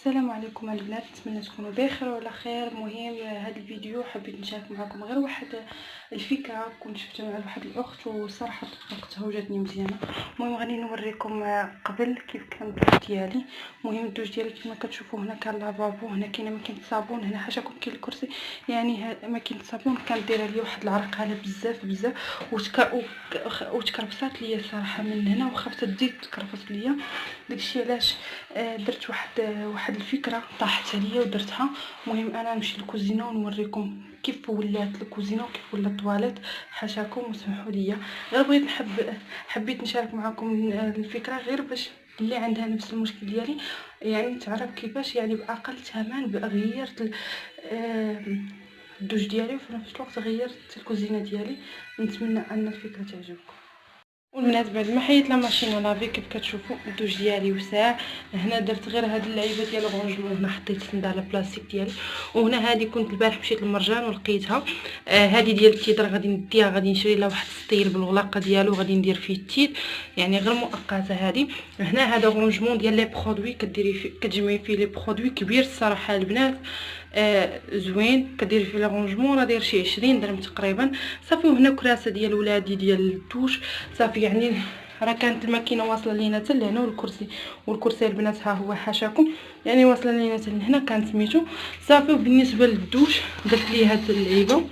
السلام عليكم البنات، نتمنى تكونوا بخير وعلى خير. المهم هذا الفيديو حبيت نشارك معكم غير واحد الفكره كنت شفتها مع واحد الاخت وصراحه طبقتها وجاتني مزيانه. المهم غادي نوريكم قبل كيف كان الدوش ديالي. المهم الدوش ديالي كما كتشوفوا هنا كان لافابو، هنا كاينه ماكينه الصابون، هنا حاشاكم كاين الكرسي. يعني ماكينه الصابون كانت دايره لي واحد العرقاله بزاف وتكرفصات ليا صراحه من هنا، وخافت تزيد تكرفص ليا. داكشي علاش درت واحد الفكره طاحت عليا ودرتها. المهم انا نمشي للكوزينه ونوريكم كيف ولات الكوزينه وكيف ولات الطواليت. حاشاكم وسمحوا لي، غير بغيت حبيت نشارك معكم الفكره غير باش اللي عندها نفس المشكل ديالي يعني تعرف كيفاش يعني باقل ثمن غيرت الدوش ديالي وفي نفس الوقت غيرت الكوزينه ديالي. نتمنى ان الفكره تعجبكم. والبنات بعد ما حيت لا ماشين لافي كيف كتشوفوا الدوش ديالي وسع. هنا درت غير هاد اللعيبه ديال الغونجمون، هنا حطيت الصنداله بلاستيك ديالي، وهنا هذه كنت البارح مشيت للمرجان ولقيتها. هذه ديال التيدر غادي نديها، غادي نشري لها واحد السطيل بالغلاقه ديالو غادي ندير فيه التيد يعني غير مؤقته. هذه هنا هذا غونجمون ديال لي برودوي كديري فيه كتجمعي فيه لي برودوي كبير الصراحه البنات. زوين كديري فيه لارونجمون راه داير شي 20 درهم تقريبا. صافي وهنا كراسه ديال ولادي ديال الدوش صافي. يعني راه كانت الماكينه واصله لينا حتى لهنا، والكرسي البنات ها هو حاشاكم يعني واصله لينا حتى لهنا كان سميتو صافي. وبالنسبه للدوش درت ليه هاد اللعيبه،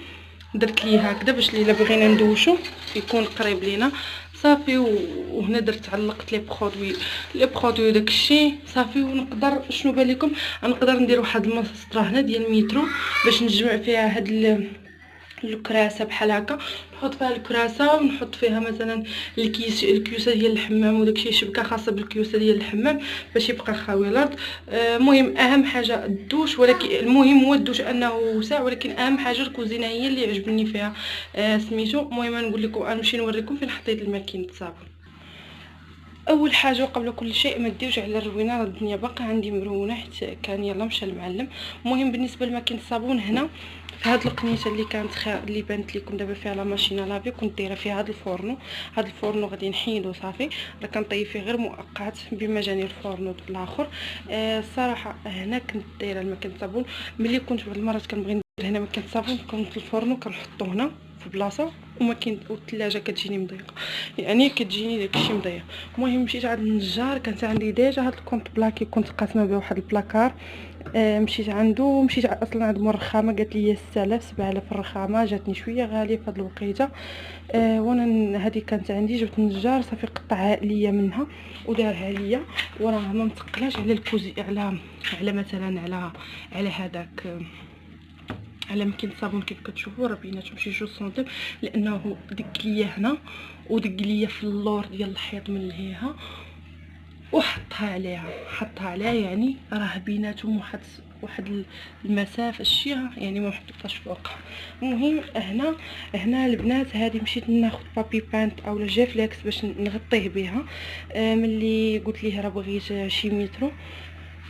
درت ليه هكذا باش الا بغينا ندوشو يكون قريب لينا صافي. وهنا درت علقت لي برودوي داكشي صافي. ونقدر شنو بالكم نقدر ندير واحد المسطره هنا ديال المترو باش نجمع فيها هاد الكراسه بحال هكا، نحط فيها الكراسه ونحط فيها مثلا الكيوسه ديال الحمام وداكشي، شبكه خاصه بالكيوسه ديال الحمام باش يبقى خاوي الارض. المهم اهم حاجه الدوش، ولكن المهم هو الدوش انه واسع، ولكن اهم حاجه الكوزينه هي اللي عجبني فيها سميتو. المهم نقول لكم نمشي نوريكم فين حطيت الماكينه الصابون. اول حاجه وقبل كل شيء ما ديوش على الروينه، راه الدنيا باقا عندي مرونه حيت كان يلا مشى المعلم. المهم بالنسبه لماكينه الصابون هنا في هاد القنيشه اللي كانت اللي بانت لكم دابا فيها لا ماشينه لافي كنت دايره فيها هاد الفورنو غادي نحيدو صافي. راه كنطيب فيه غير مؤقت بما جاني الفورنو الاخر. الصراحه هنا كنت دايره الماكينه الصابون ملي كنت بعض المرات كنبغي ندير هنا ماكينه الصابون كنت الفورنو كنحطو هنا في بلاصه والثلاجه كتجيني مضيقه يعني كتجيني داكشي مضيق. المهم مشيت عند النجار، كانت عندي ديجا هاد الكونط بلاكي كنت قاسمه به واحد البلاكار. مشيت عنده، مشيت اصلا عند مور الرخامه قالت لي 6000 7000 الرخامه، جاتني شويه غاليه في هاد الوقيته. وانا هذه كانت عندي، جبت النجار صافي قطعها ليا منها ودارها ليا، وراه ما متقلاش على الكوزي على مثلا على هذاك على ماكينه الصابون كيف كتشوفوا راه بيناتهم شي 2 سنتيم، لانه دق ليا هنا ودق ليا في اللور ديال الحيط من لهيها وحطها عليها يعني راه بيناتهم واحد المسافه الشيها يعني ما حطيتهاش فوقها. المهم هنا البنات هذه مشيت ناخذ بابي بانت اولا جيفليكس باش نغطيه بها. ملي قلت ليه راه بغيت شي مترو،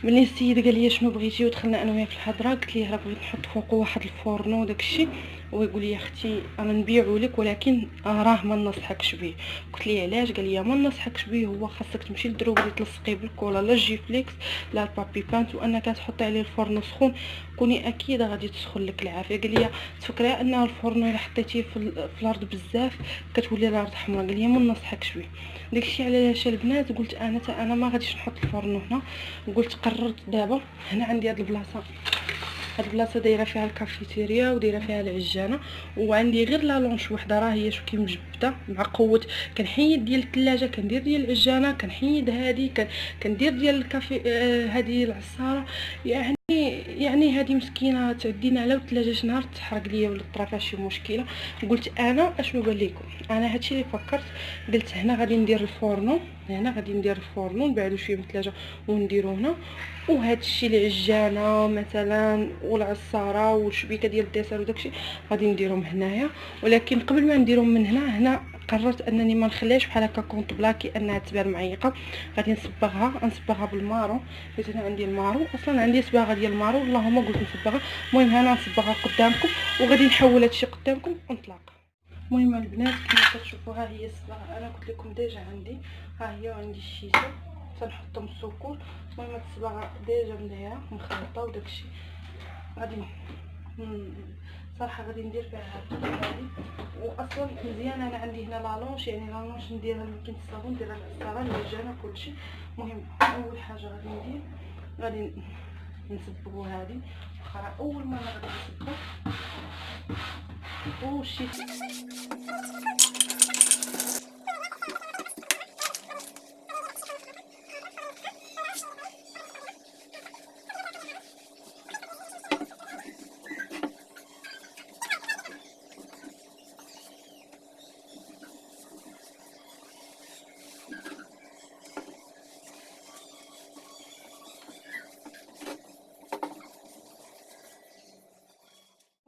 ملي السيد قال لي شنو بغيتي ودخلنا انا وياه في الهضره قلت ليه راه بغيت نحط فوقه واحد الفورنو وداكشي، ويقول لي اختي انا نبيعو لك ولكن راه ما نصحكش به. قلت ليه علاش؟ قال لي ما نصحكش به، هو خاصك تمشي للدروبري تلصقيه بالكولا لا الجيفليكس لا البابي بانت، وانك تحطي عليه الفورنو سخون كوني اكيد غادي تسخن لك العافيه. قال لي تفكري ان الفورنو الا حطيتيه في الارض بزاف كتولي الارض حمراء، قال لي ما نصحكش به. داكشي علاش البنات قلت انا ما غاديش نحط الفورنو هنا. قلت قررت دابا هنا عندي هاد البلاصه دايره فيها الكافيتيريا ودايره فيها العجانه، وعندي غير لا لونش وحده راه هي شو مجبده مع قوه. كنحيد ديال الثلاجه كندير ديال العجانه، كنحيد هادي كندير ديال الكافي. هذه العصاره يعني هذه مسكينه تعدينا على الثلاجه نهار تحرق ليا ولا طرا فيها شي مشكله. قلت انا اشنو بان لكم، انا هادشي اللي فكرت. قلت هنا غادي ندير الفورنو، نبعدو شويه من الثلاجه ونديرو هنا، وهذا الشيء العجانه مثلا والعصاره والشبيكه ديال الديسير وداكشي غادي نديرهم هنايا. ولكن قبل ما نديرهم من هنا قررت انني ما نخليهاش بحال هكا كونط بلاكي انها تبان معيقه. غادي نصبغها بالمارو، حيت انا عندي المارو اصلا، عندي صباغه ديال المارو اللهم قلت نصبغها. المهم هنا نصبغها قدامكم وغادي نحول هادشي قدامكم ونطلق. المهم البنات كما كتشوفوا ها هي الصباغه، انا قلت لكم ديجا عندي، ها هي عندي الشيشه تنحطهم السكر. المهم هاد الصباغه ديجا مدايره مخلطه وداكشي غادي صراحه غادي ندير فيها هادي. واصلا مزيان انا عندي هنا لالونش، يعني لالونش نديرها لمكان الصابون نديرها الصغار مجانا كلشي. المهم اول حاجه غادي ندير غادي نصبغوا هذه واخا اول مره غادي نصبغ وشي.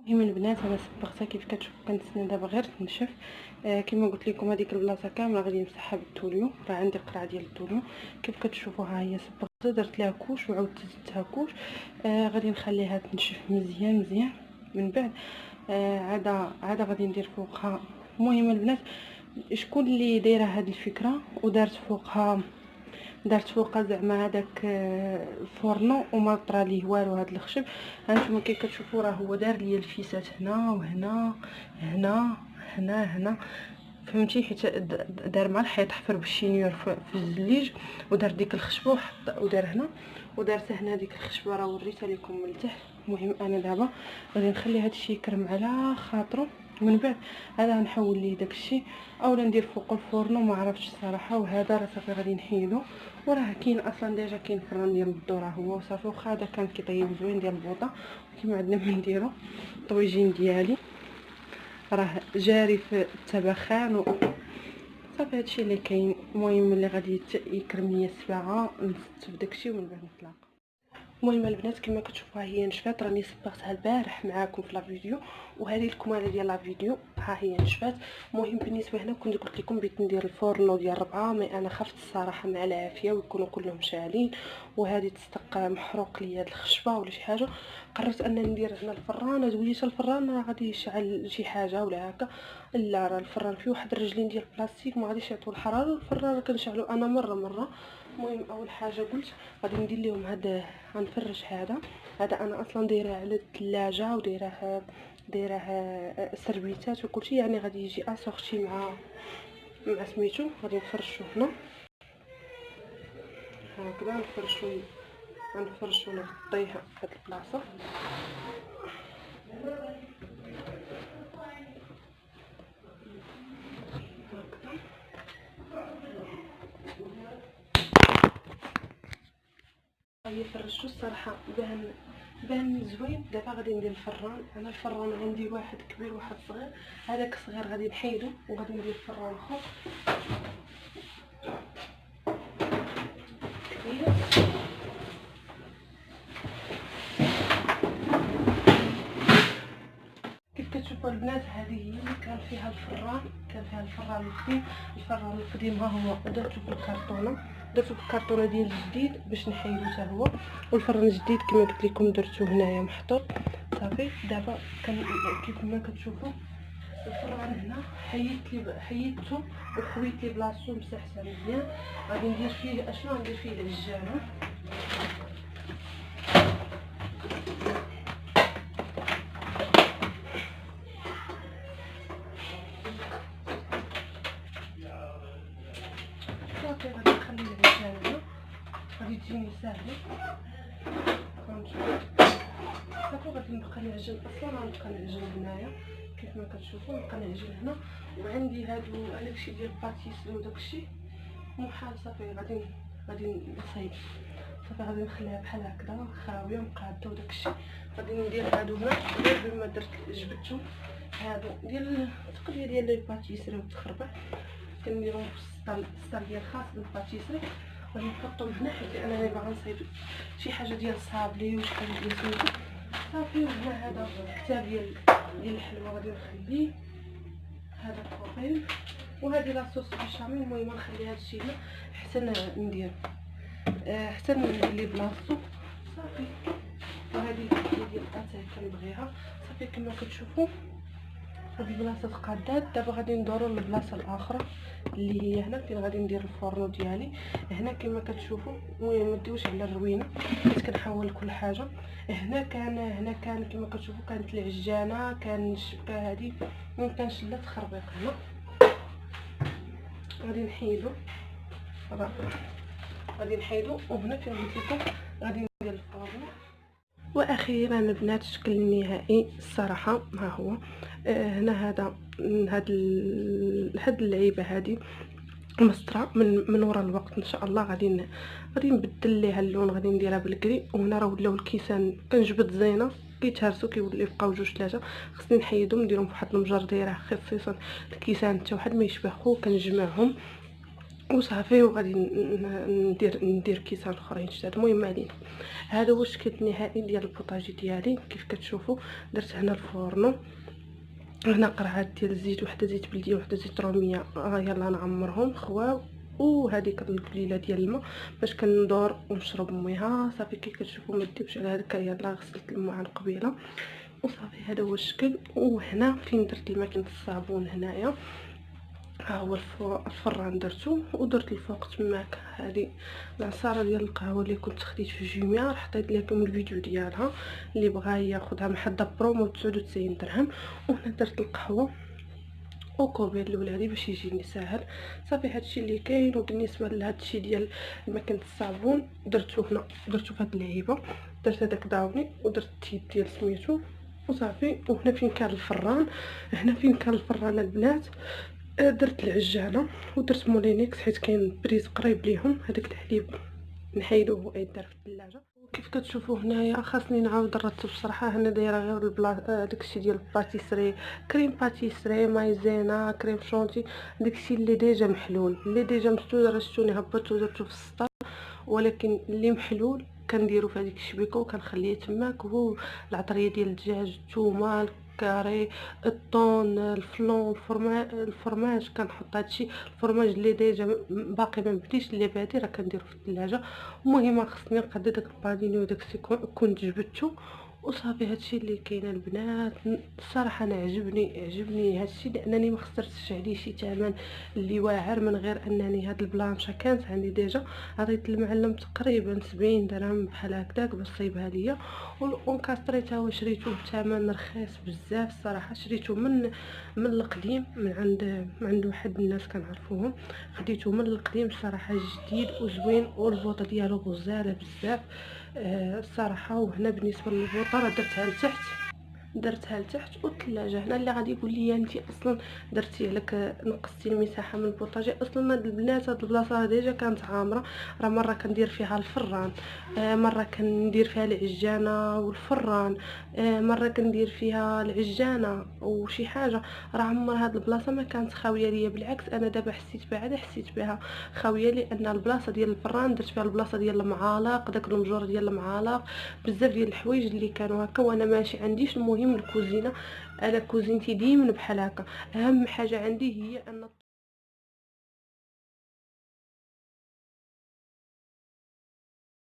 المهم البنات انا صبغتها كيف كتشوفوا، كنتسنى دابا غير تنشف. كما قلت لكم هذيك البلاصه كامله غادي نمسحها بالتوليو، راه عندي قرعه ديال التوليو كيف كتشوفوا. ها هي صبغتها درت لها كوش وعاودت زدتها كوش. غادي نخليها تنشف مزيان مزيان. من بعد عاده غادي ندير فوقها. المهم البنات شكون اللي دايره هذه الفكره ودارت فوقها زعما هذاك الفورنو وما طرا ليه والو هذا الخشب. هانتوما كي كتشوفوا راه هو دار لي الفيسات هنا وهنا هنا هنا هنا، فهمتي؟ حيت دار مع الحيط حفر بالشينيور في الزليج ودار ديك الخشبه ودار هنا ودارت هنا ديك الخشبه راه وريتها لكم من التحت. المهم انا دابا غادي نخلي هذا الشيء يكرم على خاطره. من بعد هذا نحول ليه داكشي اولا ندير فوق الفورنو ما عرفتش الصراحه. وهذا راه صافي غادي نحيدو، وراه كاين اصلا ديجا كاين فران ديال الضو راه هو صافي. واخا هذا كان كيطيب زوين ديال البوطه كيما عندنا ما نديرو. الطويجين ديالي راه جاري في التبخان صافي هادشي اللي كاين. المهم اللي غادي يكرم ليا الصباغه نستف داكشي ومن بعد نطلق. المهم البنات كما كتشوفوا هي نشفات، راني صبغتها البارح معاكم في لا فيديو وهذه الكماله ديال لا فيديو ها هي نشفات. المهم بالنسبه هنا كنت قلت لكم بغيت ندير الفورنو ديال 4 مي انا خفت الصراحه مع العافيه ويكونوا كلهم شاعلين وهذه تصدق محروق ليا هاد الخشبه ولا شي حاجه. قررت انني ندير هنا الفران. وليت الفران راه غادي يشعل شي حاجه ولا هكا، لا راه الفران فيه واحد الرجلين ديال البلاستيك ما غاديش يعطوا الحراره، والفران كنشعلو انا مره. المهم اول حاجه قلت غادي ندير لهم هذا، غنفرش هذا انا اصلا دايره على الثلاجه ودايره سربيتات وكلشي، يعني غادي يجي اسورتي مع سميتو. غادي نفرشو هنا هكذا، غنفرشو نغطيها هاد البلاصه. هي فرشتو الصراحه بان زوين. دابا غادي ندير الفران. انا الفران عندي واحد كبير واحد صغير، هذاك الصغير غادي نحيدو وغادي ندير فران اخر كبير. كيف كتشوفوا البنات هذه هي اللي كان فيها الفران القديم. الفران القديم ها هو درتو بالكرتونه ديال الجديد باش نحيدو حتى هو. والفران الجديد كما قلت لكم درتو هنايا محطوط صافي. دابا كيف ما كتشوفوا الفران هنا حيدته وخويت لي بلاصتو مسحته مزيان. غادي ندير فيه اشنو؟ ندير فيه العجانه. صافي غادي نخلي العجانه غادي تجيني ساهله. صافي غادي نبقى نعجن. اصلا غنبقى نعجن هنايا كيف ما كتشوفوا، نبقى نعجن هنا. وعندي هادشي ديال الباتيسري وداكشي محال. صافي غادي نصايب صافي غادي نخليها بحال هكذا خاويه مقاده وداكشي. غادي ندير هادو هنا غير بما درت جبدتو هادو ديال تقريبا ديال الباتيسري والتخربيق كنديرهم في السطر ديال خاص بالباتيسري. غادي نحطهم هنا حيت انا باغا نصايب شي حاجه ديال الصابلي وشي حاجه ديال سميتو صافي. وهنا هذا كتاب ديال الحلوى غادي نخليه هذا فوقين. وهذه لاصوص بيشاميل. المهم نخلي هذا الشيء هنا حتى ندير حتى ندير لي بلاصتو صافي. وهذه ديال الاتاي كنبغيها صافي كما كتشوفوا هذه بلاصه قادات. دابا غادي ندورو للبلاصه الاخرى اللي هي هنا فين غادي ندير الفرن ديالي. هنا كما كتشوفوا المهم ما ديوش على الروينه حيت كنحول كل حاجه. هنا كان كما كتشوفوا كانت العجانه، كان الشبكه هذه ممكن شله تخربيق. هنا غادي نحيدو وهنا فين قلت لكم غادي ندير الفرن. واخيرا البنات الشكل النهائي الصراحه ها هو. هنا هاد اللعيبه هذه مسطره من وراء الوقت ان شاء الله غادي نبدل ليها اللون، غادي نديرها بالكري. وهنا راه ولاو الكيسان كنجبد زينه كيتهرسوا كيوليو يبقاو جوج ثلاثه، خصني نحيدهم نديرهم في واحد المجرديره خصيصا الكيسان حتى واحد ما يشبهو، كنجمعهم وصافي وغادي ندير كيسان اخرين جداد. المهم علينا هذا هو الشكل النهائي ديال البوطاجي ديالي. كيف كتشوفوا درت هنا الفورنو، هنا قرعات ديال الزيت، وحده زيت بلديه وحده زيت روميه. يلا نعمرهم خواو. وهذيك القليله ديال الماء باش كندور ونشرب ميها. صافي كي كتشوفوا ما ديبش على هذاك. يلا غسلت الماعن قبيله وصافي هذا هو الشكل. وهنا فين درت الماكينه الصابون هنايا ها هو الفران درتو، ودرت الفوق تماك هذه العصاره ديال القهوه اللي كنت خديت في جيميا، حطيت لكم الفيديو ديالها اللي بغى ياخذها محدة برومو 99 درهم. وهنا درت القهوه وكوبير لولادي باش يجيني ساهل. صافي هادشي اللي كاين. وبالنسبه لهادشي ديال ماكينه الصابون درتو هنا، درتو في هاد اللعيبه، درت هذاك داوني ودرت التيب ديال سميتو وصافي. وهنا فين كان الفران البنات درت العجانه ودرت مولينيكس حيت كاين بريز قريب ليهم. هذاك الحليب نحيدوه ويدار في الثلاجه. وكيف كتشوفوا هنايا خاصني نعاود نرتب صراحه. هنا دايره غير داكشي ديال الباتيسري، كريم باتيسري، مايزينا، كريم شونتي، داكشي اللي ديجا محلول، اللي ديجا مسدود رشتوني هبطته ودرتو في السطر. ولكن اللي محلول كنديرو في هذيك الشبيكه وكنخليه تماك. هو العطريه ديال الدجاج، الثومه، الكاري، الطون، الفلون، الفرماج كنحط هادشي. الفرماج اللي ديجا باقي ما بديش اللي بادي راه كنديرو في الثلاجه. المهم خصني نقاد داك البانيني وداك كنت جبدته وصافي. هادشي اللي كاين البنات. الصراحه انا عجبني هادشي لانني ما خسرتش عليه شي ثمن اللي واعر، من غير انني هاد البلانشه كانت عندي ديجا. عطيت المعلم تقريبا 70 درهم بحال هكاك باش صايبها ليا. والانكاستريت هو شريته بثمن رخيص بزاف الصراحه. شريته من القديم من عند واحد الناس كنعرفوهم. خديته من القديم الصراحه جديد وزوين، والبوطه ديالو غزاله بزاف الصراحه. وهنا بالنسبه للبوطه راه درتها لتحت. والثلاجه هنا اللي غادي يقول لي انت اصلا درتي لك نقصتي المساحه من البوطاجي. اصلا هاد البنات هاد البلاصه ديجا كانت عامره. راه مره كندير فيها الفران، مره كندير فيها العجانه والفران، مره كندير فيها العجانه وشي حاجه. راه عمر هاد البلاصه ما كانت خاويه ليا، بالعكس انا دابا حسيت بها خاويه، لان البلاصه ديال الفران درت فيها البلاصه ديال المعالق، داك المجور ديال المعالق، بزاف ديال الحوايج اللي كانوا هكا وانا ماشي عنديش. المهم الكوزينه انا كوزينتي ديما بحال هكا. اهم حاجه عندي هي ان